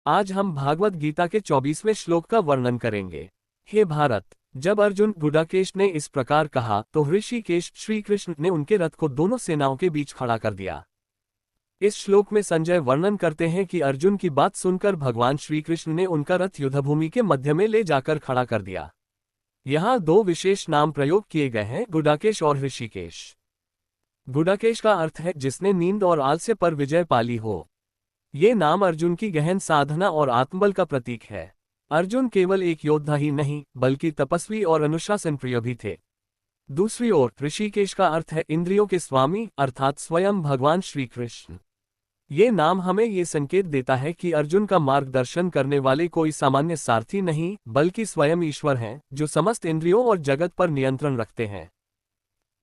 आज हम भागवत गीता के 24वें श्लोक का वर्णन करेंगे। हे भारत, जब अर्जुन गुडाकेश ने इस प्रकार कहा तो ऋषिकेश श्री कृष्ण ने उनके रथ को दोनों सेनाओं के बीच खड़ा कर दिया। इस श्लोक में संजय वर्णन करते हैं कि अर्जुन की बात सुनकर भगवान श्री कृष्ण ने उनका रथ युद्धभूमि के मध्य में ले जाकर खड़ा कर दिया। यहाँ दो विशेष नाम प्रयोग किए गए हैं, गुडाकेश और ऋषिकेश। गुडाकेश का अर्थ है जिसने नींद और आलस्य पर विजय पाली हो। ये नाम अर्जुन की गहन साधना और आत्मबल का प्रतीक है। अर्जुन केवल एक योद्धा ही नहीं बल्कि तपस्वी और अनुशासन प्रिय भी थे। दूसरी ओर ऋषिकेश का अर्थ है इंद्रियों के स्वामी अर्थात स्वयं भगवान श्री कृष्ण। ये नाम हमें ये संकेत देता है कि अर्जुन का मार्गदर्शन करने वाले कोई सामान्य सारथी नहीं बल्कि स्वयं ईश्वर हैं, जो समस्त इंद्रियों और जगत पर नियंत्रण रखते हैं।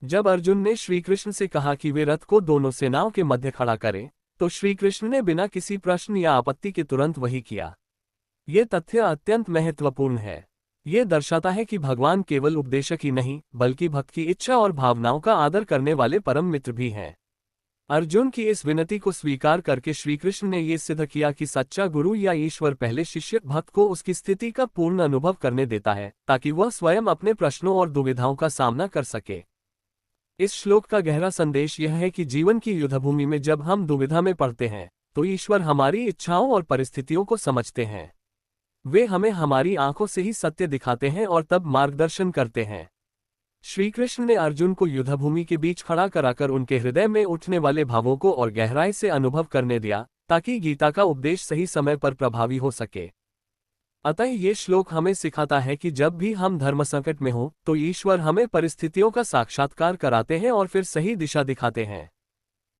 जब अर्जुन ने श्री कृष्ण से कहा कि वे रथ को दोनों सेनाओं के मध्य खड़ा करें, तो श्री कृष्ण ने बिना किसी प्रश्न या आपत्ति के तुरंत वही किया। ये तथ्य अत्यंत महत्वपूर्ण है। ये दर्शाता है कि भगवान केवल उपदेशक ही नहीं बल्कि भक्त की इच्छा और भावनाओं का आदर करने वाले परम मित्र भी हैं। अर्जुन की इस विनती को स्वीकार करके श्री कृष्ण ने ये सिद्ध किया कि सच्चा गुरु या ईश्वर पहले शिष्य भक्त को उसकी स्थिति का पूर्ण अनुभव करने देता है, ताकि वह स्वयं अपने प्रश्नों और दुविधाओं का सामना कर सके। इस श्लोक का गहरा संदेश यह है कि जीवन की युद्धभूमि में जब हम दुविधा में पड़ते हैं, तो ईश्वर हमारी इच्छाओं और परिस्थितियों को समझते हैं। वे हमें हमारी आंखों से ही सत्य दिखाते हैं और तब मार्गदर्शन करते हैं। श्री कृष्ण ने अर्जुन को युद्धभूमि के बीच खड़ा कराकर उनके हृदय में उठने वाले भावों को और गहराई से अनुभव करने दिया, ताकि गीता का उपदेश सही समय पर प्रभावी हो सके। अतः ये श्लोक हमें सिखाता है कि जब भी हम धर्म संकट में हों, तो ईश्वर हमें परिस्थितियों का साक्षात्कार कराते हैं और फिर सही दिशा दिखाते हैं।